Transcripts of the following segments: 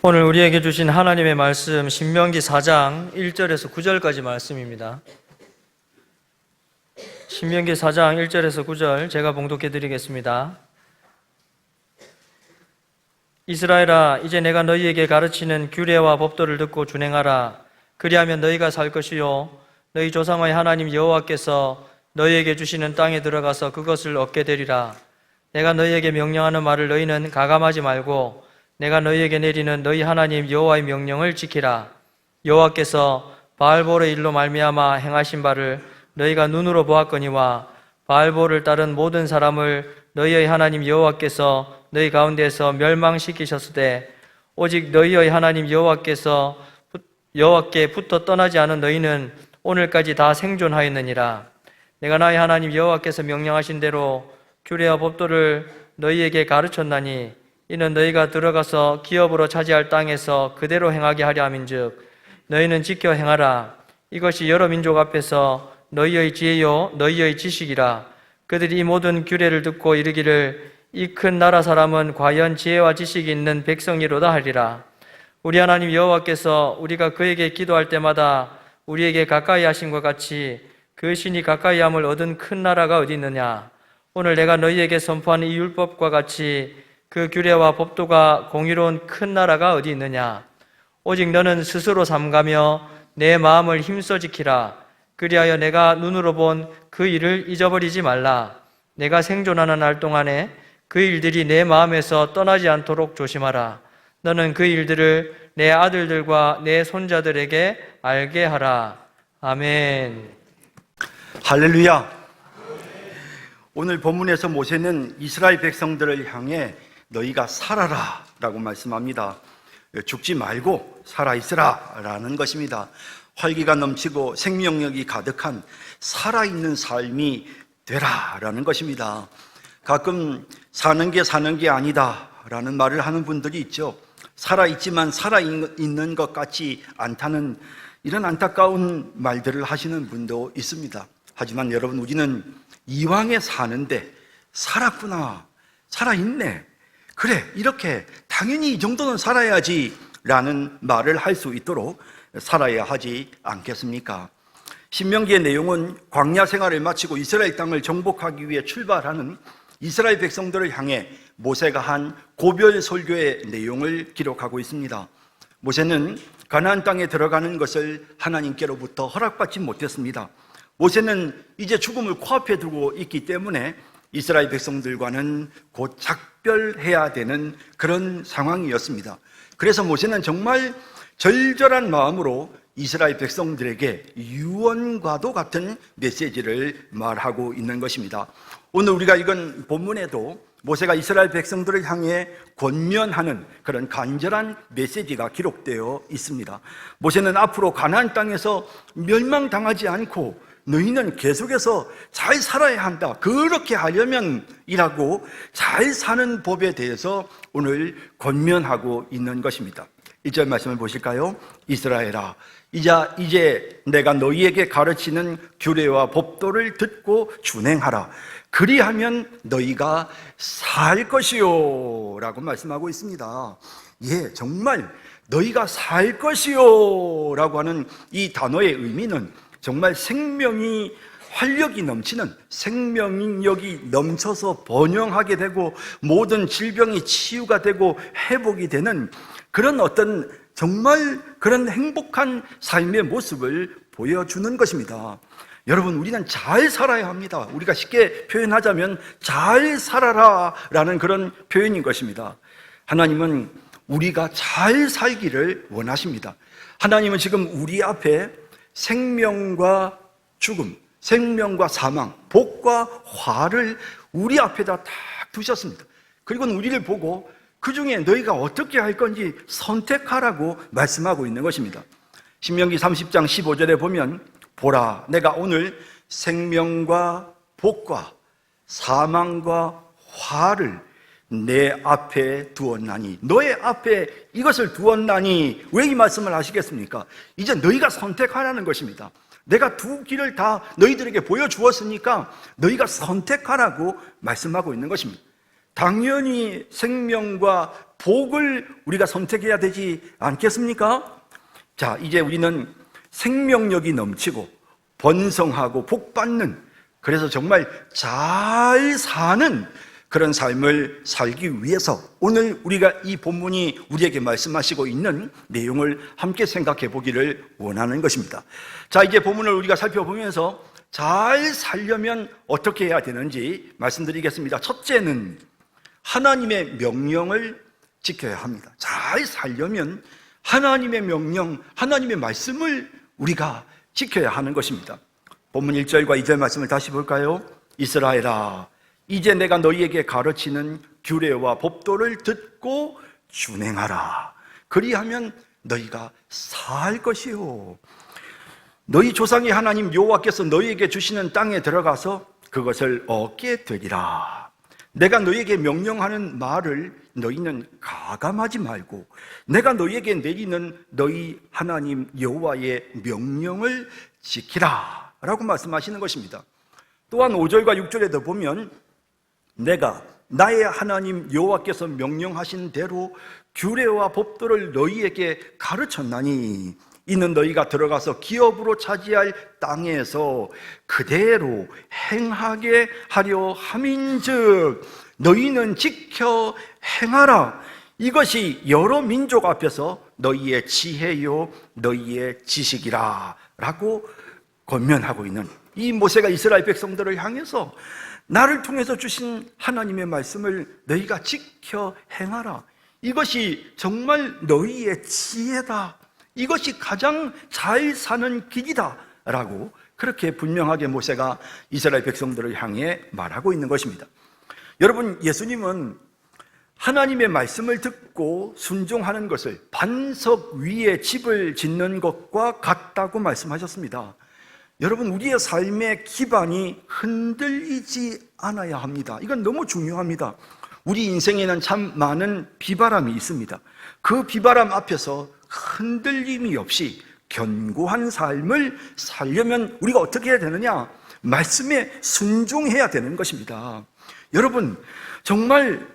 오늘 우리에게 주신 하나님의 말씀 신명기 4장 1절에서 9절까지 말씀입니다. 신명기 4장 1절에서 9절 제가 봉독해 드리겠습니다. 이스라엘아, 이제 내가 너희에게 가르치는 규례와 법도를 듣고 준행하라. 그리하면 너희가 살 것이요 너희 조상의 하나님 여호와께서 너희에게 주시는 땅에 들어가서 그것을 얻게 되리라. 내가 너희에게 명령하는 말을 너희는 가감하지 말고 내가 너희에게 내리는 너희 하나님 여호와의 명령을 지키라. 여호와께서 바알볼의 일로 말미암아 행하신 바를 너희가 눈으로 보았거니와 바알볼을 따른 모든 사람을 너희의 하나님 여호와께서 너희 가운데서 멸망시키셨을 때 오직 너희의 하나님 여호와께 붙어 떠나지 않은 너희는 오늘까지 다 생존하였느니라. 내가 나의 하나님 여호와께서 명령하신 대로 규례와 법도를 너희에게 가르쳤나니 이는 너희가 들어가서 기업으로 차지할 땅에서 그대로 행하게 하려 함인즉 너희는 지켜 행하라. 이것이 여러 민족 앞에서 너희의 지혜요 너희의 지식이라. 그들이 이 모든 규례를 듣고 이르기를 이 큰 나라 사람은 과연 지혜와 지식이 있는 백성이로다 하리라. 우리 하나님 여호와께서 우리가 그에게 기도할 때마다 우리에게 가까이 하신 것 같이 그 신이 가까이 함을 얻은 큰 나라가 어디 있느냐. 오늘 내가 너희에게 선포한 이 율법과 같이 그 규례와 법도가 공의로운 큰 나라가 어디 있느냐. 오직 너는 스스로 삼가며 내 마음을 힘써 지키라. 그리하여 내가 눈으로 본 그 일을 잊어버리지 말라. 내가 생존하는 날 동안에 그 일들이 내 마음에서 떠나지 않도록 조심하라. 너는 그 일들을 내 아들들과 내 손자들에게 알게 하라. 아멘. 할렐루야. 오늘 본문에서 모세는 이스라엘 백성들을 향해 너희가 살아라 라고 말씀합니다. 죽지 말고 살아있으라 라는 것입니다. 활기가 넘치고 생명력이 가득한 살아있는 삶이 되라 라는 것입니다. 가끔 사는 게 아니다 라는 말을 하는 분들이 있죠. 살아있지만 살아있는 것 같지 않다는 이런 안타까운 말들을 하시는 분도 있습니다. 하지만 여러분, 우리는 이왕에 사는데 살았구나, 살아있네, 그래, 이렇게 당연히 이 정도는 살아야지 라는 말을 할 수 있도록 살아야 하지 않겠습니까? 신명기의 내용은 광야 생활을 마치고 이스라엘 땅을 정복하기 위해 출발하는 이스라엘 백성들을 향해 모세가 한 고별 설교의 내용을 기록하고 있습니다. 모세는 가나안 땅에 들어가는 것을 하나님께로부터 허락받지 못했습니다. 모세는 이제 죽음을 코앞에 두고 있기 때문에 이스라엘 백성들과는 곧 작별해야 되는 그런 상황이었습니다. 그래서 모세는 정말 절절한 마음으로 이스라엘 백성들에게 유언과도 같은 메시지를 말하고 있는 것입니다. 오늘 우리가 읽은 본문에도 모세가 이스라엘 백성들을 향해 권면하는 그런 간절한 메시지가 기록되어 있습니다. 모세는 앞으로 가나안 땅에서 멸망당하지 않고 너희는 계속해서 잘 살아야 한다, 그렇게 하려면 이라고 잘 사는 법에 대해서 오늘 권면하고 있는 것입니다. 1절 말씀을 보실까요? 이스라엘아, 이제 내가 너희에게 가르치는 규례와 법도를 듣고 준행하라. 그리하면 너희가 살 것이요 라고 말씀하고 있습니다. 예, 정말 너희가 살 것이요 라고 하는 이 단어의 의미는 정말 생명이 활력이 넘치는, 생명력이 넘쳐서 번영하게 되고 모든 질병이 치유가 되고 회복이 되는 그런 어떤 정말 그런 행복한 삶의 모습을 보여주는 것입니다. 여러분, 우리는 잘 살아야 합니다. 우리가 쉽게 표현하자면 잘 살아라 라는 그런 표현인 것입니다. 하나님은 우리가 잘 살기를 원하십니다. 하나님은 지금 우리 앞에 생명과 죽음, 생명과 사망, 복과 화를 우리 앞에다 딱 두셨습니다. 그리고 우리를 보고 그 중에 너희가 어떻게 할 건지 선택하라고 말씀하고 있는 것입니다. 신명기 30장 15절에 보면 보라, 내가 오늘 생명과 복과 사망과 화를 내 앞에 두었나니, 너의 앞에 이것을 두었나니. 왜 이 말씀을 하시겠습니까? 이제 너희가 선택하라는 것입니다. 내가 두 길을 다 너희들에게 보여주었으니까 너희가 선택하라고 말씀하고 있는 것입니다. 당연히 생명과 복을 우리가 선택해야 되지 않겠습니까? 자, 이제 우리는 생명력이 넘치고 번성하고 복받는, 그래서 정말 잘 사는 그런 삶을 살기 위해서 오늘 우리가 이 본문이 우리에게 말씀하시고 있는 내용을 함께 생각해 보기를 원하는 것입니다. 자, 이제 본문을 우리가 살펴보면서 잘 살려면 어떻게 해야 되는지 말씀드리겠습니다. 첫째는 하나님의 명령을 지켜야 합니다. 잘 살려면 하나님의 명령, 하나님의 말씀을 우리가 지켜야 하는 것입니다. 본문 1절과 2절 말씀을 다시 볼까요? 이스라엘아, 이제 내가 너희에게 가르치는 규례와 법도를 듣고 준행하라. 그리하면 너희가 살 것이요, 너희 조상의 하나님 여호와께서 너희에게 주시는 땅에 들어가서 그것을 얻게 되리라. 내가 너희에게 명령하는 말을 너희는 가감하지 말고 내가 너희에게 내리는 너희 하나님 여호와의 명령을 지키라 라고 말씀하시는 것입니다. 또한 5절과 6절에도 보면 내가 나의 하나님 여호와께서 명령하신 대로 규례와 법도를 너희에게 가르쳤나니 이는 너희가 들어가서 기업으로 차지할 땅에서 그대로 행하게 하려 함인즉 너희는 지켜 행하라. 이것이 여러 민족 앞에서 너희의 지혜요 너희의 지식이라 라고 권면하고 있는 이 모세가 이스라엘 백성들을 향해서 나를 통해서 주신 하나님의 말씀을 너희가 지켜 행하라. 이것이 정말 너희의 지혜다. 이것이 가장 잘 사는 길이다 라고 그렇게 분명하게 모세가 이스라엘 백성들을 향해 말하고 있는 것입니다. 여러분, 예수님은 하나님의 말씀을 듣고 순종하는 것을 반석 위에 집을 짓는 것과 같다고 말씀하셨습니다. 여러분, 우리의 삶의 기반이 흔들리지 않아야 합니다. 이건 너무 중요합니다. 우리 인생에는 참 많은 비바람이 있습니다. 그 비바람 앞에서 흔들림이 없이 견고한 삶을 살려면 우리가 어떻게 해야 되느냐? 말씀에 순종해야 되는 것입니다. 여러분, 정말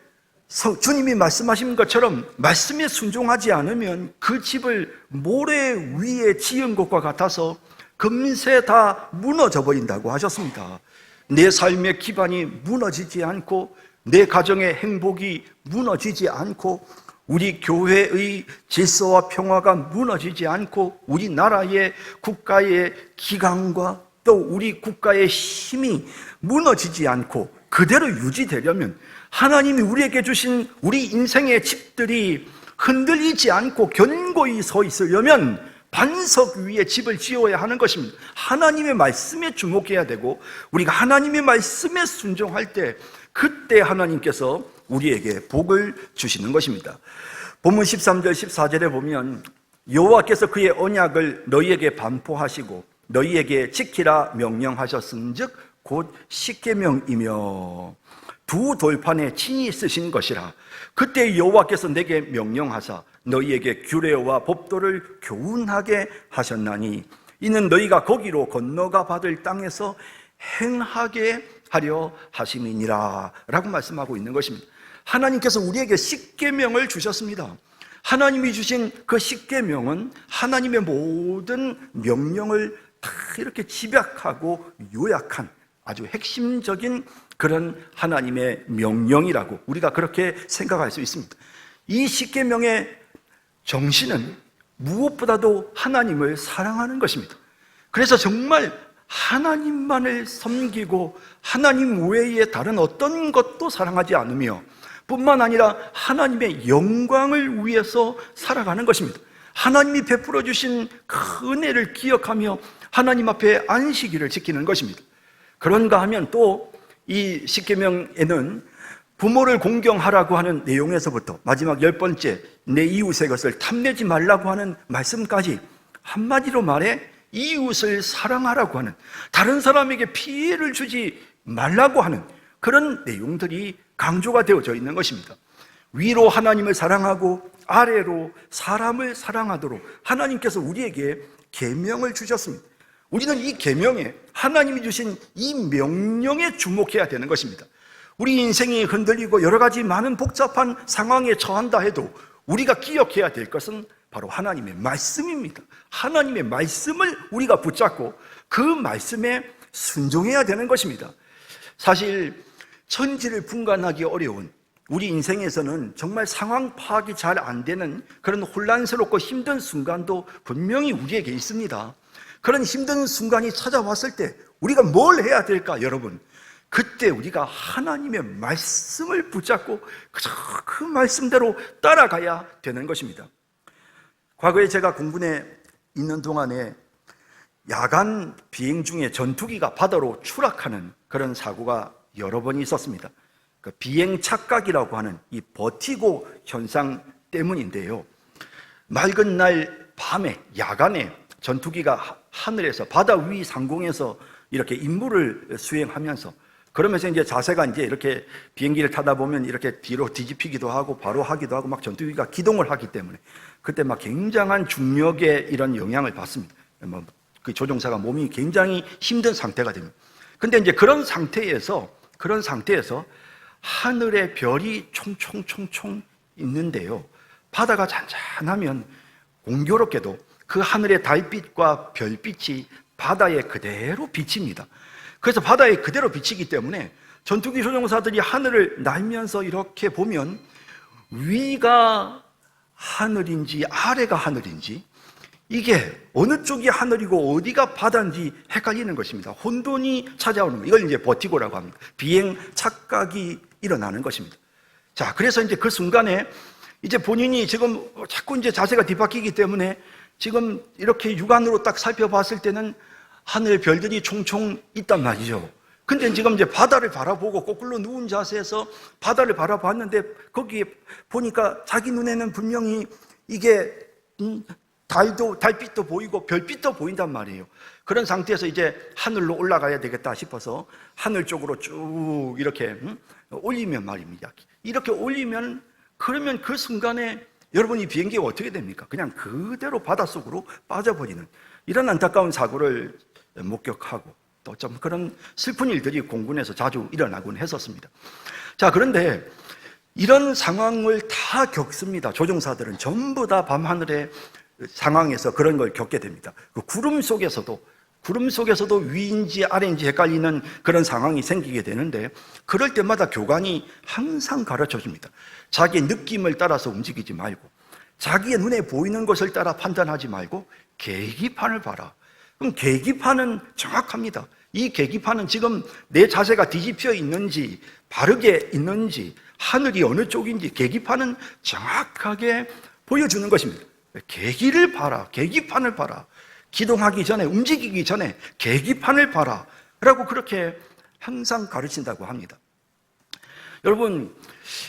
주님이 말씀하신 것처럼 말씀에 순종하지 않으면 그 집을 모래 위에 지은 것과 같아서 금세 다 무너져 버린다고 하셨습니다. 내 삶의 기반이 무너지지 않고 내 가정의 행복이 무너지지 않고 우리 교회의 질서와 평화가 무너지지 않고 우리나라의 국가의 기강과 또 우리 국가의 힘이 무너지지 않고 그대로 유지되려면 하나님이 우리에게 주신 우리 인생의 집들이 흔들리지 않고 견고히 서 있으려면 반석 위에 집을 지어야 하는 것입니다. 하나님의 말씀에 주목해야 되고 우리가 하나님의 말씀에 순종할 때 그때 하나님께서 우리에게 복을 주시는 것입니다. 본문 13절 14절에 보면 여호와께서 그의 언약을 너희에게 반포하시고 너희에게 지키라 명령하셨은즉 곧 십계명이며 두 돌판에 친히 쓰신 것이라. 그때 여호와께서 내게 명령하사 너희에게 규례와 법도를 교훈하게 하셨나니 이는 너희가 거기로 건너가 받을 땅에서 행하게 하려 하심이니라 라고 말씀하고 있는 것입니다. 하나님께서 우리에게 십계명을 주셨습니다. 하나님이 주신 그 십계명은 하나님의 모든 명령을 다 이렇게 집약하고 요약한 아주 핵심적인 그런 하나님의 명령이라고 우리가 그렇게 생각할 수 있습니다. 이 십계명의 정신은 무엇보다도 하나님을 사랑하는 것입니다. 그래서 정말 하나님만을 섬기고 하나님 외에 다른 어떤 것도 사랑하지 않으며 뿐만 아니라 하나님의 영광을 위해서 살아가는 것입니다. 하나님이 베풀어 주신 그 은혜를 기억하며 하나님 앞에 안식일을 지키는 것입니다. 그런가 하면 또 이 십계명에는 부모를 공경하라고 하는 내용에서부터 마지막 10번째 내 이웃의 것을 탐내지 말라고 하는 말씀까지 한마디로 말해 이웃을 사랑하라고 하는, 다른 사람에게 피해를 주지 말라고 하는 그런 내용들이 강조가 되어져 있는 것입니다. 위로 하나님을 사랑하고 아래로 사람을 사랑하도록 하나님께서 우리에게 계명을 주셨습니다. 우리는 이 계명에 하나님이 주신 이 명령에 주목해야 되는 것입니다. 우리 인생이 흔들리고 여러 가지 많은 복잡한 상황에 처한다 해도 우리가 기억해야 될 것은 바로 하나님의 말씀입니다. 하나님의 말씀을 우리가 붙잡고 그 말씀에 순종해야 되는 것입니다. 사실 천지를 분간하기 어려운 우리 인생에서는 정말 상황 파악이 잘 안 되는 그런 혼란스럽고 힘든 순간도 분명히 우리에게 있습니다. 그런 힘든 순간이 찾아왔을 때 우리가 뭘 해야 될까, 여러분? 그때 우리가 하나님의 말씀을 붙잡고 그 말씀대로 따라가야 되는 것입니다. 과거에 제가 공군에 있는 동안에 야간 비행 중에 전투기가 바다로 추락하는 그런 사고가 여러 번 있었습니다. 그 비행 착각이라고 하는 이 버티고 현상 때문인데요. 맑은 날 밤에 야간에 전투기가 하늘에서 바다 위 상공에서 이렇게 임무를 수행하면서 그러면서 이제 자세가 이제 이렇게 비행기를 타다 보면 이렇게 뒤로 뒤집히기도 하고 바로 하기도 하고 막 전투기가 기동을 하기 때문에 그때 막 굉장한 중력의 이런 영향을 받습니다. 그 조종사가 몸이 굉장히 힘든 상태가 됩니다. 근데 이제 그런 상태에서 하늘에 별이 총총총총 있는데요. 바다가 잔잔하면 공교롭게도 그 하늘의 달빛과 별빛이 바다에 그대로 비칩니다. 그래서 바다에 그대로 비치기 때문에 전투기 조종사들이 하늘을 날면서 이렇게 보면 위가 하늘인지 아래가 하늘인지 이게 어느 쪽이 하늘이고 어디가 바다인지 헷갈리는 것입니다. 혼돈이 찾아오는 거. 이걸 이제 버티고라고 합니다. 비행 착각이 일어나는 것입니다. 자, 그래서 이제 그 순간에 이제 본인이 지금 자꾸 이제 자세가 뒤바뀌기 때문에 지금 이렇게 육안으로 딱 살펴봤을 때는 하늘 별들이 총총 있단 말이죠. 근데 지금 이제 바다를 바라보고 거꾸로 누운 자세에서 바다를 바라봤는데 거기에 보니까 자기 눈에는 분명히 이게 달빛도 보이고 별빛도 보인단 말이에요. 그런 상태에서 이제 하늘로 올라가야 되겠다 싶어서 하늘 쪽으로 쭉 이렇게 올리면 말입니다. 이렇게 올리면 그러면 그 순간에 여러분이 비행기가 어떻게 됩니까? 그냥 그대로 바닷속으로 빠져버리는 이런 안타까운 사고를 목격하고 또 좀 그런 슬픈 일들이 공군에서 자주 일어나곤 했었습니다. 자, 그런데 이런 상황을 다 겪습니다. 조종사들은 전부 다 밤하늘의 상황에서 그런 걸 겪게 됩니다. 그 구름 속에서도 위인지 아래인지 헷갈리는 그런 상황이 생기게 되는데 그럴 때마다 교관이 항상 가르쳐 줍니다. 자기의 느낌을 따라서 움직이지 말고 자기의 눈에 보이는 것을 따라 판단하지 말고 계기판을 봐라. 그럼 계기판은 정확합니다. 이 계기판은 지금 내 자세가 뒤집혀 있는지 바르게 있는지 하늘이 어느 쪽인지 계기판은 정확하게 보여주는 것입니다. 계기를 봐라. 계기판을 봐라. 기동하기 전에 움직이기 전에 계기판을 봐라 라고 그렇게 항상 가르친다고 합니다. 여러분,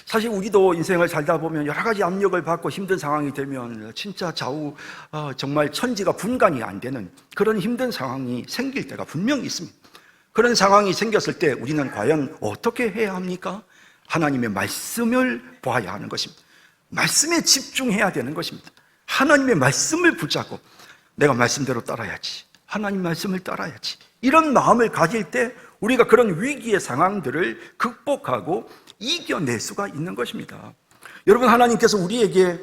사실 우리도 인생을 살다 보면 여러 가지 압력을 받고 힘든 상황이 되면 진짜 좌우 정말 천지가 분간이 안 되는 그런 힘든 상황이 생길 때가 분명히 있습니다. 그런 상황이 생겼을 때 우리는 과연 어떻게 해야 합니까? 하나님의 말씀을 보아야 하는 것입니다. 말씀에 집중해야 되는 것입니다. 하나님의 말씀을 붙잡고 내가 말씀대로 따라야지. 하나님 말씀을 따라야지. 이런 마음을 가질 때 우리가 그런 위기의 상황들을 극복하고 이겨낼 수가 있는 것입니다. 여러분, 하나님께서 우리에게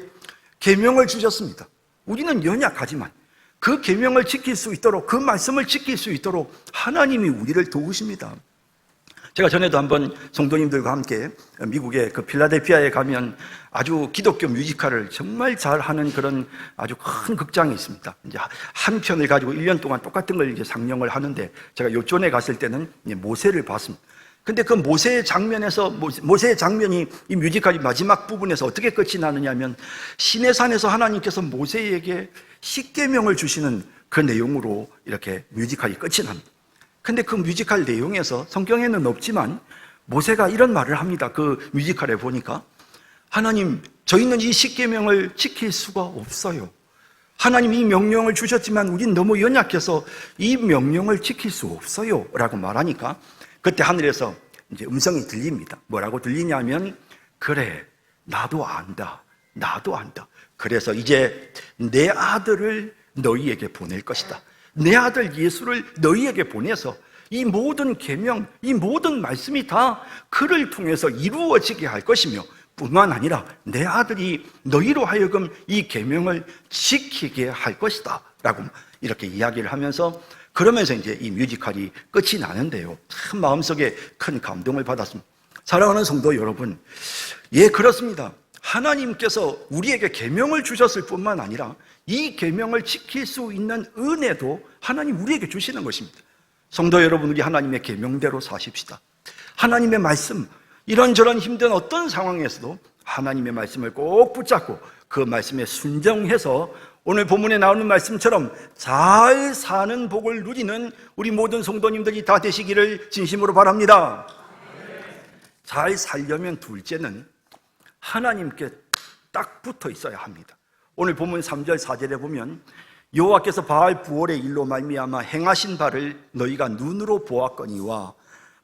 계명을 주셨습니다. 우리는 연약하지만 그 계명을 지킬 수 있도록 그 말씀을 지킬 수 있도록 하나님이 우리를 도우십니다. 제가 전에도 한번 성도님들과 함께 미국의 그 필라델피아에 가면 아주 기독교 뮤지컬을 정말 잘하는 그런 아주 큰 극장이 있습니다. 이제 한 편을 가지고 1년 동안 똑같은 걸 이제 상영을 하는데 제가 요전에 갔을 때는 모세를 봤습니다. 근데 그 모세의 장면이 이 뮤지컬이 마지막 부분에서 어떻게 끝이 나느냐면 시내산에서 하나님께서 모세에게 십계명을 주시는 그 내용으로 이렇게 뮤지컬이 끝이 납니다. 근데 그 뮤지컬 내용에서 성경에는 없지만 모세가 이런 말을 합니다. 그 뮤지컬에 보니까 하나님, 저희는 이 십계명을 지킬 수가 없어요. 하나님 이 명령을 주셨지만 우린 너무 연약해서 이 명령을 지킬 수 없어요 라고 말하니까 그때 하늘에서 이제 음성이 들립니다. 뭐라고 들리냐면 그래, 나도 안다. 그래서 이제 내 아들을 너희에게 보낼 것이다. 내 아들 예수를 너희에게 보내서 이 모든 계명, 이 모든 말씀이 다 그를 통해서 이루어지게 할 것이며 뿐만 아니라 내 아들이 너희로 하여금 이 계명을 지키게 할 것이다 라고 이렇게 이야기를 하면서, 그러면서 이제 이 뮤지컬이 끝이 나는데요, 참 마음속에 큰 감동을 받았습니다. 사랑하는 성도 여러분, 예, 그렇습니다. 하나님께서 우리에게 계명을 주셨을 뿐만 아니라 이 계명을 지킬 수 있는 은혜도 하나님 우리에게 주시는 것입니다. 성도 여러분, 우리 하나님의 계명대로 사십시다. 하나님의 말씀, 이런저런 힘든 어떤 상황에서도 하나님의 말씀을 꼭 붙잡고 그 말씀에 순종해서 오늘 본문에 나오는 말씀처럼 잘 사는 복을 누리는 우리 모든 성도님들이 다 되시기를 진심으로 바랍니다. 잘 살려면 둘째는 하나님께 딱 붙어 있어야 합니다. 오늘 본문 3절 4절에 보면 여호와께서 바알 부올의 일로 말미암아 행하신 바를 너희가 눈으로 보았거니와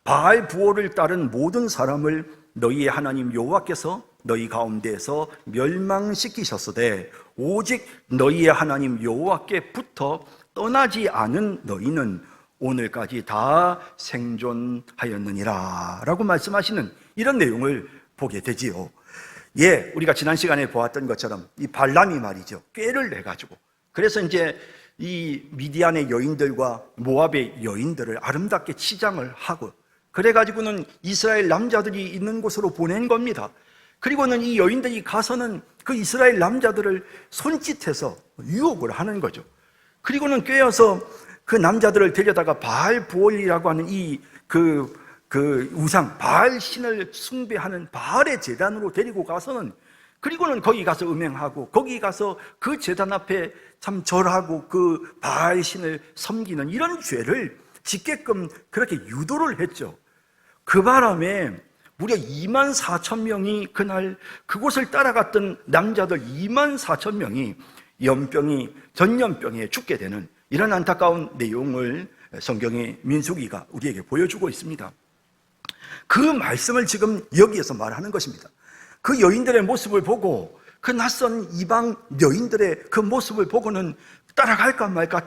바알 부올을 따른 모든 사람을 너희의 하나님 여호와께서 너희 가운데에서 멸망시키셨으되 오직 너희의 하나님 여호와께 붙어 떠나지 않은 너희는 오늘까지 다 생존하였느니라 라고 말씀하시는 이런 내용을 보게 되지요. 예, 우리가 지난 시간에 보았던 것처럼 이 발람이 말이죠, 꾀를 내가지고, 그래서 이제 이 미디안의 여인들과 모압의 여인들을 아름답게 치장을 하고, 그래가지고는 이스라엘 남자들이 있는 곳으로 보낸 겁니다. 그리고는 이 여인들이 가서는 그 이스라엘 남자들을 손짓해서 유혹을 하는 거죠. 그리고는 꿰어서 그 남자들을 데려다가 바알 부올이라고 하는 그 우상, 바알 신을 숭배하는 바알의 제단으로 데리고 가서는, 그리고는 거기 가서 음행하고 거기 가서 그 제단 앞에 참 절하고 그 바알 신을 섬기는 이런 죄를 짓게끔 그렇게 유도를 했죠. 그 바람에 무려 24,000명이 그날 그곳을 따라갔던 남자들 24,000명이 전염병에 죽게 되는 이런 안타까운 내용을 성경의 민수기가 우리에게 보여주고 있습니다. 그 말씀을 지금 여기에서 말하는 것입니다. 그 여인들의 모습을 보고, 그 낯선 이방 여인들의 그 모습을 보고는 따라갈까 말까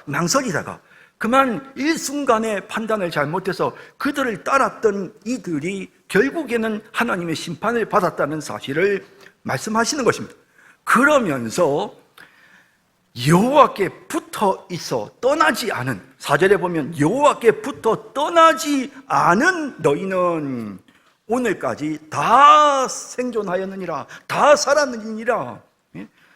망설이다가 그만 일순간의 판단을 잘못해서 그들을 따랐던 이들이 결국에는 하나님의 심판을 받았다는 사실을 말씀하시는 것입니다. 그러면서 여호와께 붙어 있어 떠나지 않은, 4절에 보면 여호와께 붙어 떠나지 않은 너희는 오늘까지 다 생존하였느니라, 다 살았느니라.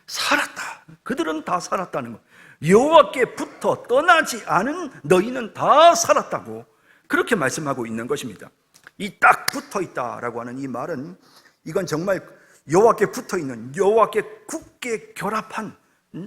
살았다. 그들은 다 살았다는 것. 여호와께 붙어 떠나지 않은 너희는 다 살았다고 그렇게 말씀하고 있는 것입니다. 이 딱 붙어 있다라고 하는 이 말은, 이건 정말 여호와께 붙어 있는, 여호와께 굳게 결합한,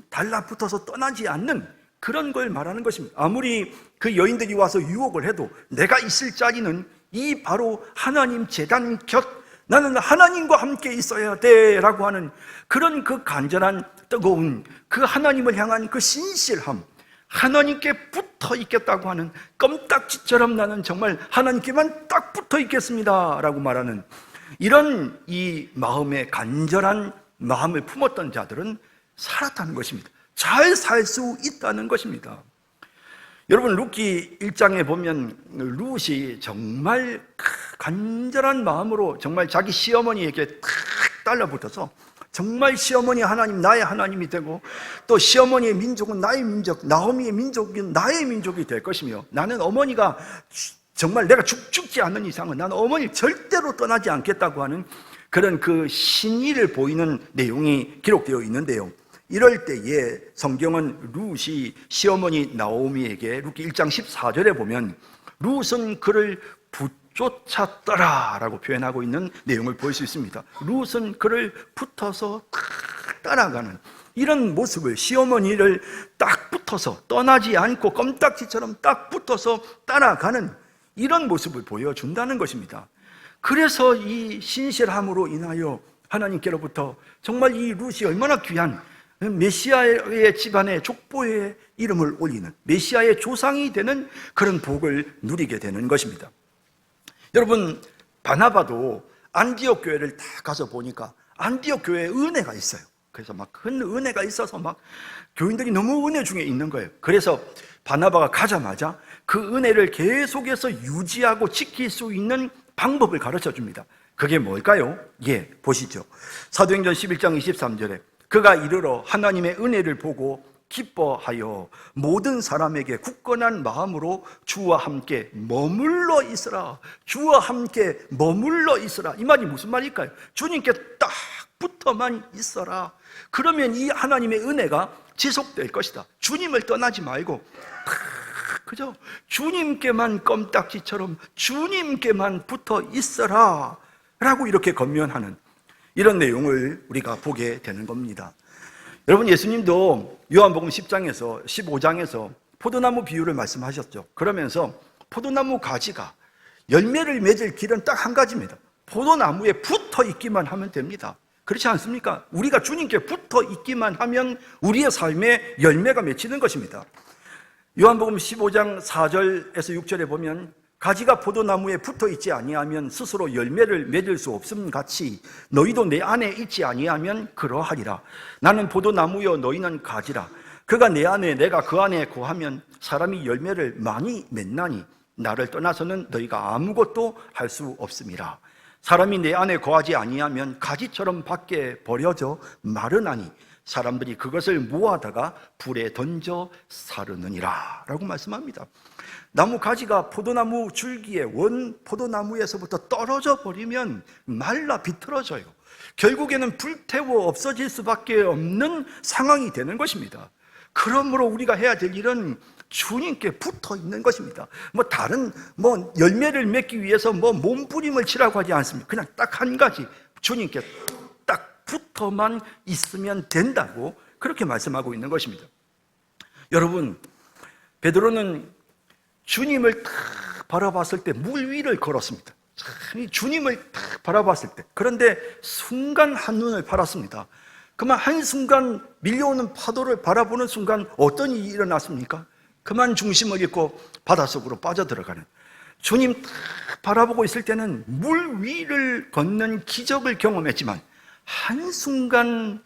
달라붙어서 떠나지 않는 그런 걸 말하는 것입니다. 아무리 그 여인들이 와서 유혹을 해도 내가 있을 자리는 이 바로 하나님 제단 곁, 나는 하나님과 함께 있어야 돼 라고 하는 그런 그 간절한 뜨거운 그 하나님을 향한 그 신실함, 하나님께 붙어 있겠다고 하는, 껌딱지처럼 나는 정말 하나님께만 딱 붙어 있겠습니다 라고 말하는 이런 이 마음의 간절한 마음을 품었던 자들은 살았다는 것입니다. 잘 살 수 있다는 것입니다. 여러분, 룻기 1장에 보면 룻이 정말 간절한 마음으로 정말 자기 시어머니에게 탁 달라붙어서 정말 시어머니 하나님 나의 하나님이 되고, 또 시어머니의 민족은 나의 민족, 나오미의 민족은 나의 민족이 될 것이며, 나는 어머니가 정말 내가 죽지 않는 이상은 나는 어머니 절대로 떠나지 않겠다고 하는 그런 그 신의를 보이는 내용이 기록되어 있는데요, 이럴 때에 성경은 룻이 시어머니 나오미에게 룻기 1장 14절에 보면 룻은 그를 붙쫓았더라 라고 표현하고 있는 내용을 볼 수 있습니다. 룻은 그를 붙어서 따라가는 이런 모습을, 시어머니를 딱 붙어서 떠나지 않고 껌딱지처럼 딱 붙어서 따라가는 이런 모습을 보여준다는 것입니다. 그래서 이 신실함으로 인하여 하나님께로부터 정말 이 룻이 얼마나 귀한 메시아의 집안의 족보의 이름을 올리는, 메시아의 조상이 되는 그런 복을 누리게 되는 것입니다. 여러분, 바나바도 안디옥 교회를 다 가서 보니까 안디옥 교회에 은혜가 있어요. 그래서 막 큰 은혜가 있어서 막 교인들이 너무 은혜 중에 있는 거예요. 그래서 바나바가 가자마자 그 은혜를 계속해서 유지하고 지킬 수 있는 방법을 가르쳐 줍니다. 그게 뭘까요? 예, 보시죠. 사도행전 11장 23절에 그가 이르러 하나님의 은혜를 보고 기뻐하여 모든 사람에게 굳건한 마음으로 주와 함께 머물러 있으라. 주와 함께 머물러 있으라. 이 말이 무슨 말일까요? 주님께 딱 붙어만 있어라. 그러면 이 하나님의 은혜가 지속될 것이다. 주님을 떠나지 말고 그죠? 주님께만 껌딱지처럼 주님께만 붙어 있어라 라고 이렇게 권면하는 이런 내용을 우리가 보게 되는 겁니다. 여러분, 예수님도 요한복음 10장에서 15장에서 포도나무 비유를 말씀하셨죠. 그러면서 포도나무 가지가 열매를 맺을 길은 딱 한 가지입니다. 포도나무에 붙어 있기만 하면 됩니다. 그렇지 않습니까? 우리가 주님께 붙어 있기만 하면 우리의 삶에 열매가 맺히는 것입니다. 요한복음 15장 4절에서 6절에 보면 가지가 포도나무에 붙어 있지 아니하면 스스로 열매를 맺을 수 없음 같이 너희도 내 안에 있지 아니하면 그러하리라. 나는 포도나무여 너희는 가지라. 그가 내 안에 내가 그 안에 거하면 사람이 열매를 많이 맺나니 나를 떠나서는 너희가 아무것도 할 수 없음이라. 사람이 내 안에 거하지 아니하면 가지처럼 밖에 버려져 마르나니 사람들이 그것을 모아다가 불에 던져 사르느니라 라고 말씀합니다. 나무 가지가 포도나무 줄기에 원 포도나무에서부터 떨어져 버리면 말라 비틀어져요. 결국에는 불태워 없어질 수밖에 없는 상황이 되는 것입니다. 그러므로 우리가 해야 될 일은 주님께 붙어 있는 것입니다. 다른 열매를 맺기 위해서 몸부림을 치라고 하지 않습니다. 그냥 딱 한 가지 주님께 딱 붙어만 있으면 된다고 그렇게 말씀하고 있는 것입니다. 여러분, 베드로는 주님을 딱 바라봤을 때 물 위를 걸었습니다. 주님을 딱 바라봤을 때. 그런데 순간 한눈을 팔았습니다. 그만 한순간 밀려오는 파도를 바라보는 순간 어떤 일이 일어났습니까? 그만 중심을 잃고 바닷속으로 빠져들어가는, 주님 딱 바라보고 있을 때는 물 위를 걷는 기적을 경험했지만 한순간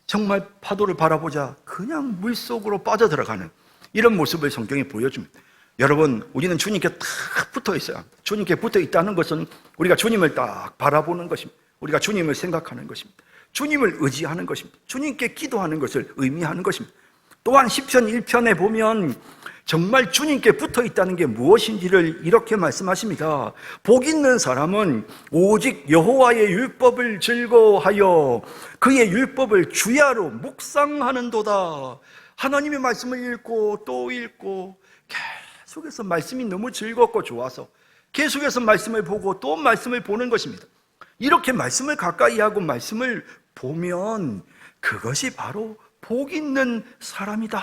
정말 파도를 바라보자 그냥 물속으로 빠져들어가는 이런 모습을 성경이 보여줍니다. 여러분, 우리는 주님께 딱 붙어 있어요. 주님께 붙어 있다는 것은 우리가 주님을 딱 바라보는 것입니다. 우리가 주님을 생각하는 것입니다. 주님을 의지하는 것입니다. 주님께 기도하는 것을 의미하는 것입니다. 또한 시편 1편에 보면 정말 주님께 붙어 있다는 게 무엇인지를 이렇게 말씀하십니다. 복 있는 사람은 오직 여호와의 율법을 즐거워하여 그의 율법을 주야로 묵상하는도다. 하나님의 말씀을 읽고 또 읽고 계속해서 말씀이 너무 즐겁고 좋아서 계속해서 말씀을 보고 또 말씀을 보는 것입니다. 이렇게 말씀을 가까이 하고 말씀을 보면 그것이 바로 복 있는 사람이다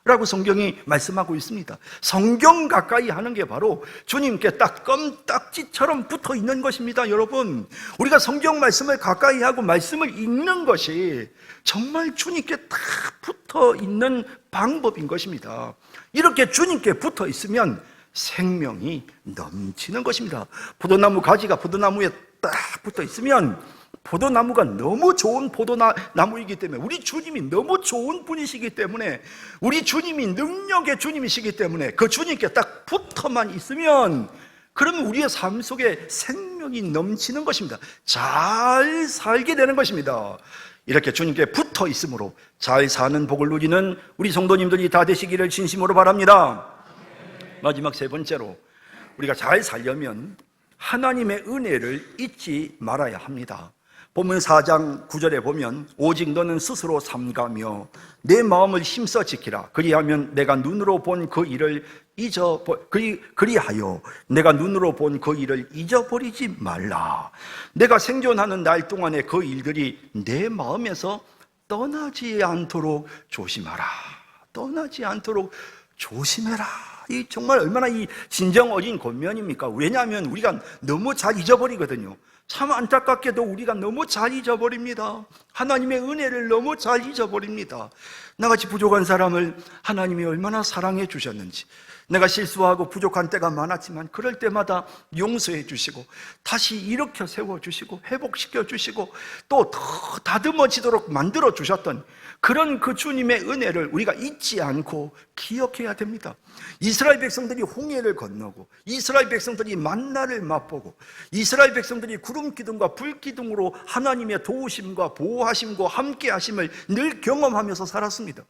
라고 성경이 말씀하고 있습니다. 성경 가까이 하는 게 바로 주님께 딱 껌딱지처럼 붙어 있는 것입니다. 여러분, 우리가 성경 말씀을 가까이 하고 말씀을 읽는 것이 정말 주님께 딱 붙어 있는 방법인 것입니다. 이렇게 주님께 붙어 있으면 생명이 넘치는 것입니다. 포도나무 가지가 포도나무에 딱 붙어 있으면 포도나무가 너무 좋은 포도나무이기 때문에, 우리 주님이 너무 좋은 분이시기 때문에, 우리 주님이 능력의 주님이시기 때문에 그 주님께 딱 붙어만 있으면 그러면 우리의 삶 속에 생명이 넘치는 것입니다. 잘 살게 되는 것입니다. 이렇게 주님께 붙어 있으므로 잘 사는 복을 누리는 우리 성도님들이 다 되시기를 진심으로 바랍니다. 마지막 세 번째로, 우리가 잘 살려면 하나님의 은혜를 잊지 말아야 합니다. 본문 4장 9절에 보면 오직 너는 스스로 삼가며 내 마음을 힘써 지키라. 그리하면 내가 눈으로 본 그 일을 그리하여 내가 눈으로 본 그 일을 잊어버리지 말라. 내가 생존하는 날 동안에 그 일들이 내 마음에서 떠나지 않도록 조심하라. 떠나지 않도록 조심해라. 이 정말 얼마나 이 진정 어린 권면입니까? 왜냐하면 우리가 너무 잘 잊어버리거든요. 참 안타깝게도 우리가 너무 잘 잊어버립니다. 하나님의 은혜를 너무 잘 잊어버립니다. 나같이 부족한 사람을 하나님이 얼마나 사랑해 주셨는지, 내가 실수하고 부족한 때가 많았지만 그럴 때마다 용서해 주시고 다시 일으켜 세워주시고 회복시켜 주시고 또 더 다듬어지도록 만들어 주셨던 그런 그 주님의 은혜를 우리가 잊지 않고 기억해야 됩니다. 이스라엘 백성들이 홍해를 건너고 이스라엘 백성들이 만나를 맛보고 이스라엘 백성들이 구름 기둥과 불 기둥으로 하나님의 도우심과 보호하심과 함께 하심을 늘 경험하면서 살았습니다.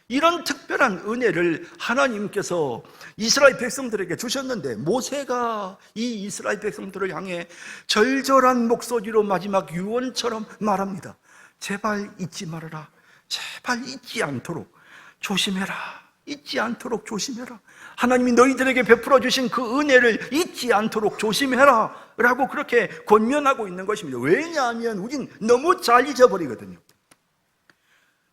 이런 특별한 은혜를 하나님께서 이스라엘 백성들에게 주셨는데 모세가 이 이스라엘 백성들을 향해 절절한 목소리로 마지막 유언처럼 말합니다. 제발 잊지 말아라. 제발 잊지 않도록 조심해라. 잊지 않도록 조심해라. 하나님이 너희들에게 베풀어 주신 그 은혜를 잊지 않도록 조심해라 라고 그렇게 권면하고 있는 것입니다. 왜냐하면 우린 너무 잘 잊어버리거든요.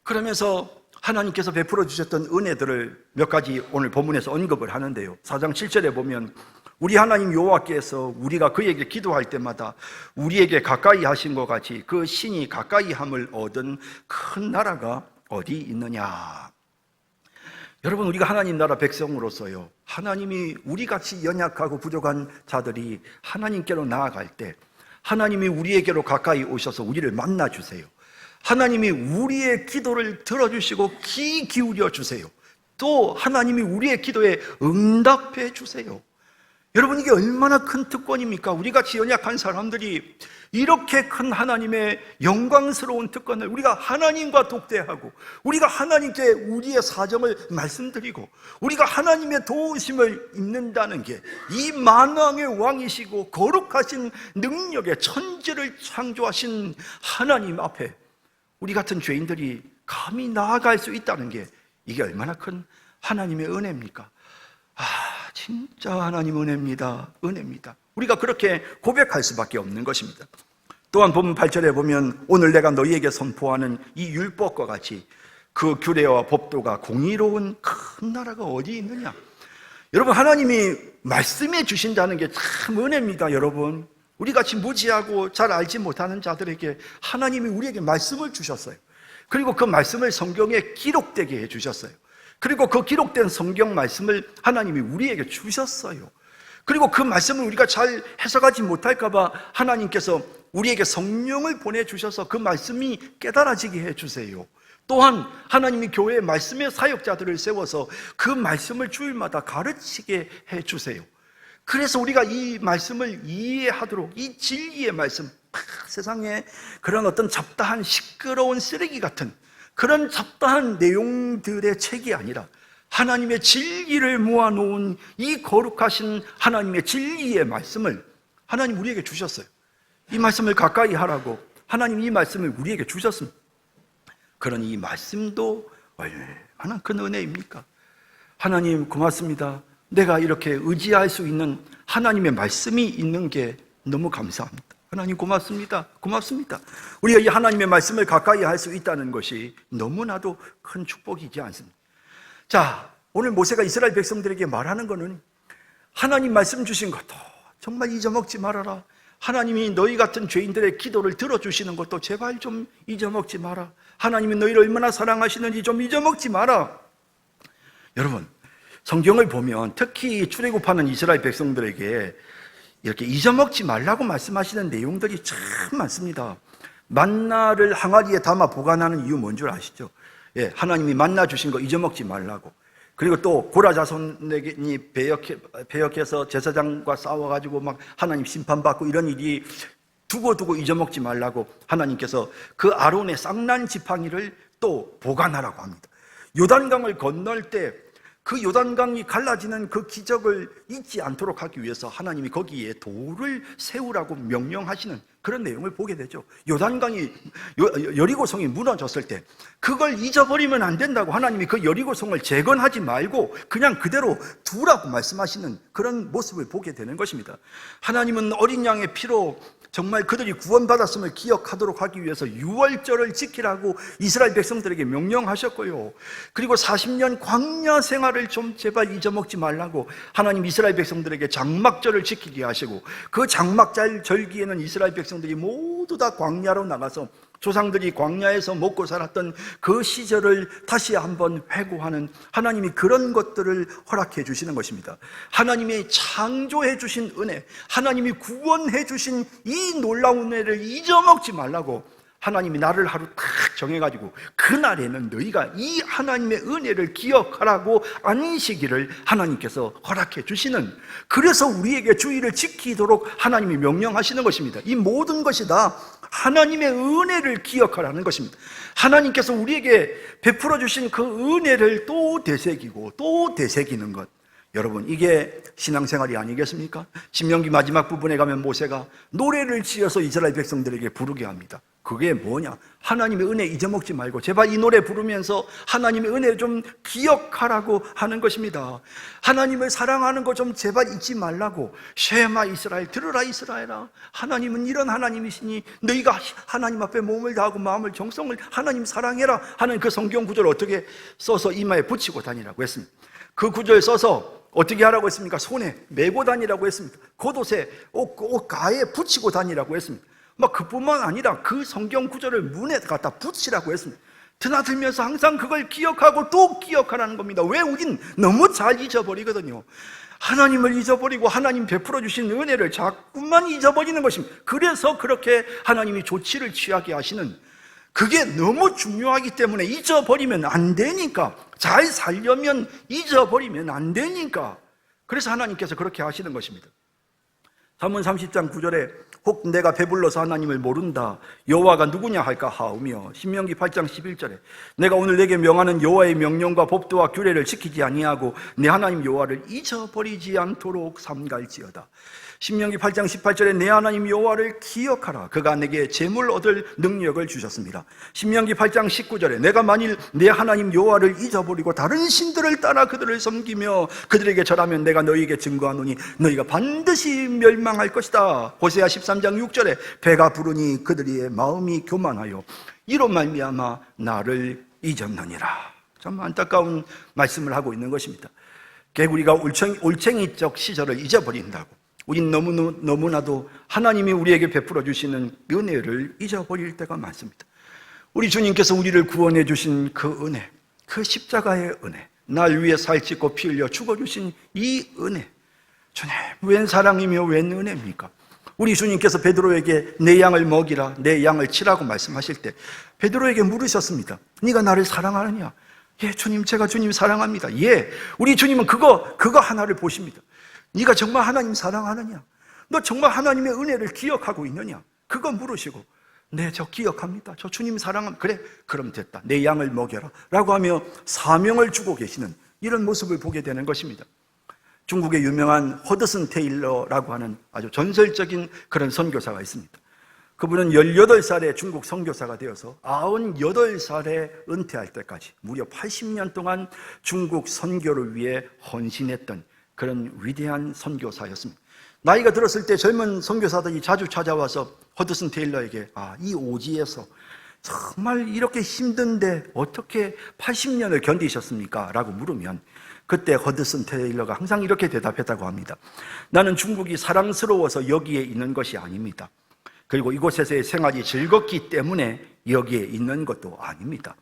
그러면서 하나님께서 베풀어 주셨던 은혜들을 몇 가지 오늘 본문에서 언급을 하는데요. 4장 7절에 보면 우리 하나님 여호와께서 우리가 그에게 기도할 때마다 우리에게 가까이 하신 것 같이 그 신이 가까이 함을 얻은 큰 나라가 어디 있느냐. 여러분, 우리가 하나님 나라 백성으로서요, 하나님이 우리같이 연약하고 부족한 자들이 하나님께로 나아갈 때 하나님이 우리에게로 가까이 오셔서 우리를 만나주세요. 하나님이 우리의 기도를 들어주시고 귀 기울여 주세요. 또 하나님이 우리의 기도에 응답해 주세요. 여러분, 이게 얼마나 큰 특권입니까? 우리같이 연약한 사람들이 이렇게 큰 하나님의 영광스러운 특권을 우리가 하나님과 독대하고 우리가 하나님께 우리의 사정을 말씀드리고 우리가 하나님의 도우심을 입는다는 게 이 만왕의 왕이시고 거룩하신 능력의 천지를 창조하신 하나님 앞에 우리 같은 죄인들이 감히 나아갈 수 있다는 게 이게 얼마나 큰 하나님의 은혜입니까? 진짜 하나님 은혜입니다. 은혜입니다. 우리가 그렇게 고백할 수밖에 없는 것입니다. 또한 본문 8절에 보면 오늘 내가 너희에게 선포하는 이 율법과 같이 그 규례와 법도가 공의로운 큰 나라가 어디 있느냐. 여러분, 하나님이 말씀해 주신다는 게 참 은혜입니다. 여러분, 우리같이 무지하고 잘 알지 못하는 자들에게 하나님이 우리에게 말씀을 주셨어요. 그리고 그 말씀을 성경에 기록되게 해주셨어요. 그리고 그 기록된 성경 말씀을 하나님이 우리에게 주셨어요. 그리고 그 말씀을 우리가 잘 해석하지 못할까 봐 하나님께서 우리에게 성령을 보내주셔서 그 말씀이 깨달아지게 해주세요. 또한 하나님이 교회의 말씀의 사역자들을 세워서 그 말씀을 주일마다 가르치게 해주세요. 그래서 우리가 이 말씀을 이해하도록 이 진리의 말씀, 세상에 그런 어떤 잡다한 시끄러운 쓰레기 같은 그런 잡다한 내용들의 책이 아니라 하나님의 진리를 모아놓은 이 거룩하신 하나님의 진리의 말씀을 하나님 우리에게 주셨어요. 이 말씀을 가까이 하라고 하나님 이 말씀을 우리에게 주셨습니다. 그러니 이 말씀도 얼마나 큰 은혜입니까? 하나님 고맙습니다. 내가 이렇게 의지할 수 있는 하나님의 말씀이 있는 게 너무 감사합니다. 하나님 고맙습니다. 고맙습니다. 우리가 이 하나님의 말씀을 가까이 할 수 있다는 것이 너무나도 큰 축복이지 않습니까? 자, 오늘 모세가 이스라엘 백성들에게 말하는 것은 하나님 말씀 주신 것도 정말 잊어먹지 말아라. 하나님이 너희 같은 죄인들의 기도를 들어주시는 것도 제발 좀 잊어먹지 마라. 하나님이 너희를 얼마나 사랑하시는지 좀 잊어먹지 마라. 여러분, 성경을 보면 특히 출애굽하는 이스라엘 백성들에게 이렇게 잊어먹지 말라고 말씀하시는 내용들이 참 많습니다. 만나를 항아리에 담아 보관하는 이유 뭔 줄 아시죠? 예, 하나님이 만나 주신 거 잊어먹지 말라고. 그리고 또 고라 자손이 배역해서 제사장과 싸워가지고 막 하나님 심판받고 이런 일이 두고두고 잊어먹지 말라고 하나님께서 그 아론의 쌍난 지팡이를 또 보관하라고 합니다. 요단강을 건널 때 그 요단강이 갈라지는 그 기적을 잊지 않도록 하기 위해서 하나님이 거기에 돌을 세우라고 명령하시는 그런 내용을 보게 되죠. 요단강이 여리고성이 무너졌을 때 그걸 잊어버리면 안 된다고 하나님이 그 여리고성을 재건하지 말고 그냥 그대로 두라고 말씀하시는 그런 모습을 보게 되는 것입니다. 하나님은 어린 양의 피로 정말 그들이 구원받았음을 기억하도록 하기 위해서 유월절을 지키라고 이스라엘 백성들에게 명령하셨고요. 그리고 40년 광야 생활을 좀 제발 잊어먹지 말라고 하나님 이스라엘 백성들에게 장막절을 지키게 하시고 그 장막절 절기에는 이스라엘 백성들이 모두 다 광야로 나가서 조상들이 광야에서 먹고 살았던 그 시절을 다시 한번 회고하는 하나님이 그런 것들을 허락해 주시는 것입니다. 하나님이 창조해 주신 은혜, 하나님이 구원해 주신 이 놀라운 은혜를 잊어먹지 말라고 하나님이 날을 하루 딱 정해가지고 그날에는 너희가 이 하나님의 은혜를 기억하라고 안식일을 하나님께서 허락해 주시는, 그래서 우리에게 주일을 지키도록 하나님이 명령하시는 것입니다. 이 모든 것이 다 하나님의 은혜를 기억하라는 것입니다. 하나님께서 우리에게 베풀어 주신 그 은혜를 또 되새기고 또 되새기는 것, 여러분, 이게 신앙생활이 아니겠습니까? 신명기 마지막 부분에 가면 모세가 노래를 지어서 이스라엘 백성들에게 부르게 합니다. 그게 뭐냐? 하나님의 은혜 잊어먹지 말고 제발 이 노래 부르면서 하나님의 은혜를 좀 기억하라고 하는 것입니다. 하나님을 사랑하는 거 좀 제발 잊지 말라고. 쉐마 이스라엘, 들으라 이스라엘아, 하나님은 이런 하나님이시니 너희가 하나님 앞에 몸을 다하고 마음을 정성을 하나님 사랑해라 하는 그 성경 구절을 어떻게 써서 이마에 붙이고 다니라고 했습니다. 그 구절 써서 어떻게 하라고 했습니까? 손에 메고 다니라고 했습니다. 겉옷에 옷 가에 붙이고 다니라고 했습니다. 막 그뿐만 아니라 그 성경 구절을 문에 갖다 붙이라고 했습니다. 드나들면서 항상 그걸 기억하고 또 기억하라는 겁니다. 왜? 우린 너무 잘 잊어버리거든요. 하나님을 잊어버리고 하나님 베풀어 주신 은혜를 자꾸만 잊어버리는 것입니다. 그래서 그렇게 하나님이 조치를 취하게 하시는, 그게 너무 중요하기 때문에 잊어버리면 안 되니까, 잘 살려면 잊어버리면 안 되니까, 그래서 하나님께서 그렇게 하시는 것입니다. 잠언 30장 9절에 혹 내가 배불러서 하나님을 모른다, 여호와가 누구냐 할까 하오며, 신명기 8장 11절에 내가 오늘 내게 명하는 여호와의 명령과 법도와 규례를 지키지 아니하고 내 하나님 여호와를 잊어버리지 않도록 삼갈지어다. 신명기 8장 18절에 내 하나님 여호와를 기억하라, 그가 내게 재물 얻을 능력을 주셨습니다. 신명기 8장 19절에 내가 만일 내 하나님 여호와를 잊어버리고 다른 신들을 따라 그들을 섬기며 그들에게 절하면 내가 너희에게 증거하노니 너희가 반드시 멸망할 것이다. 호세아 13장 6절에 배가 부르니 그들의 마음이 교만하여 이로 말미암아 나를 잊었느니라. 참 안타까운 말씀을 하고 있는 것입니다. 개구리가 올챙이적 시절을 잊어버린다고, 우린 너무나도 하나님이 우리에게 베풀어 주시는 은혜를 잊어버릴 때가 많습니다. 우리 주님께서 우리를 구원해 주신 그 은혜, 그 십자가의 은혜, 날 위해 살찌고 피 흘려 죽어주신 이 은혜, 주님 웬 사랑이며 웬 은혜입니까? 우리 주님께서 베드로에게 내 양을 먹이라, 내 양을 치라고 말씀하실 때 베드로에게 물으셨습니다. 네가 나를 사랑하느냐? 예, 주님, 제가 주님 사랑합니다. 예, 우리 주님은 그거 하나를 보십니다. 네가 정말 하나님 사랑하느냐? 너 정말 하나님의 은혜를 기억하고 있느냐? 그거 물으시고, 네, 저 기억합니다. 저 주님 사랑합니다. 그래, 그럼 됐다. 내 양을 먹여라 라고 하며 사명을 주고 계시는 이런 모습을 보게 되는 것입니다. 중국의 유명한 허드슨 테일러라고 하는 아주 전설적인 그런 선교사가 있습니다. 그분은 18살에 중국 선교사가 되어서 98살에 은퇴할 때까지 무려 80년 동안 중국 선교를 위해 헌신했던 그런 위대한 선교사였습니다. 나이가 들었을 때 젊은 선교사들이 자주 찾아와서 허드슨 테일러에게 이 오지에서 정말 이렇게 힘든데 어떻게 80년을 견디셨습니까? 라고 물으면 그때 허드슨 테일러가 항상 이렇게 대답했다고 합니다. 나는 중국이 사랑스러워서 여기에 있는 것이 아닙니다. 그리고 이곳에서의 생활이 즐겁기 때문에 여기에 있는 것도 아닙니다.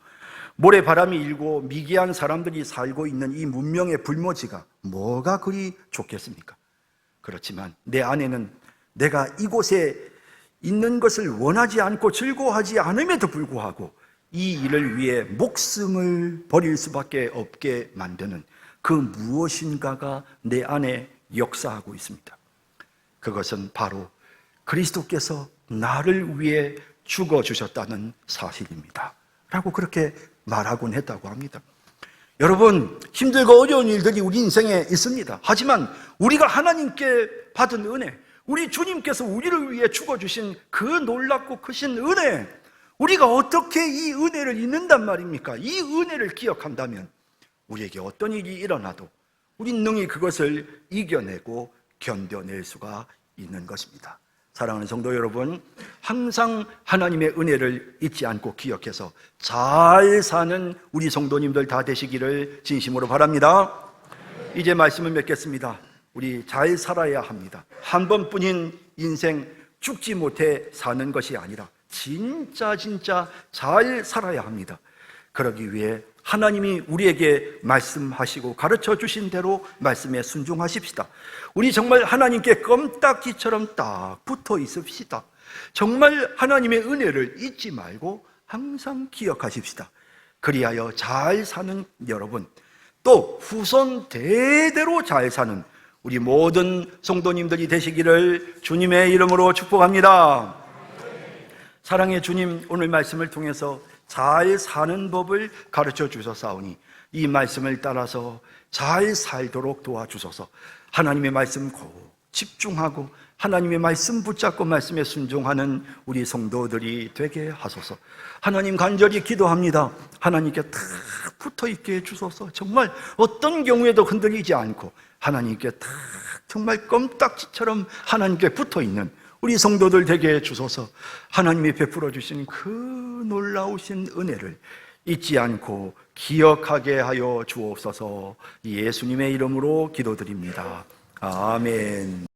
모래바람이 일고 미개한 사람들이 살고 있는 이 문명의 불모지가 뭐가 그리 좋겠습니까? 그렇지만 내 안에는 내가 이곳에 있는 것을 원하지 않고 즐거워하지 않음에도 불구하고 이 일을 위해 목숨을 버릴 수밖에 없게 만드는 그 무엇인가가 내 안에 역사하고 있습니다. 그것은 바로 그리스도께서 나를 위해 죽어주셨다는 사실입니다 라고 그렇게 말하곤 했다고 합니다. 여러분, 힘들고 어려운 일들이 우리 인생에 있습니다. 하지만 우리가 하나님께 받은 은혜, 우리 주님께서 우리를 위해 죽어주신 그 놀랍고 크신 은혜, 우리가 어떻게 이 은혜를 잊는단 말입니까? 이 은혜를 기억한다면 우리에게 어떤 일이 일어나도 우린 능히 그것을 이겨내고 견뎌낼 수가 있는 것입니다. 사랑하는 성도 여러분, 항상 하나님의 은혜를 잊지 않고 기억해서 잘 사는 우리 성도님들 다 되시기를 진심으로 바랍니다. 이제 말씀을 맺겠습니다. 우리 잘 살아야 합니다. 한 번뿐인 인생, 죽지 못해 사는 것이 아니라 진짜 잘 살아야 합니다. 그러기 위해 하나님이 우리에게 말씀하시고 가르쳐 주신 대로 말씀에 순종하십시다. 우리 정말 하나님께 껌딱지처럼 딱 붙어 있읍시다. 정말 하나님의 은혜를 잊지 말고 항상 기억하십시다. 그리하여 잘 사는 여러분, 또 후손 대대로 잘 사는 우리 모든 성도님들이 되시기를 주님의 이름으로 축복합니다. 사랑의 주님, 오늘 말씀을 통해서 잘 사는 법을 가르쳐 주셨사오니 이 말씀을 따라서 잘 살도록 도와주소서. 하나님의 말씀 꼭 집중하고 하나님의 말씀 붙잡고 말씀에 순종하는 우리 성도들이 되게 하소서. 하나님 간절히 기도합니다. 하나님께 탁 붙어 있게 해주소서. 정말 어떤 경우에도 흔들리지 않고 하나님께 탁 정말 껌딱지처럼 하나님께 붙어 있는 우리 성도들 되게 해주소서. 하나님이 베풀어 주신 그 놀라우신 은혜를 잊지 않고 기억하게 하여 주옵소서. 예수님의 이름으로 기도드립니다. 아멘.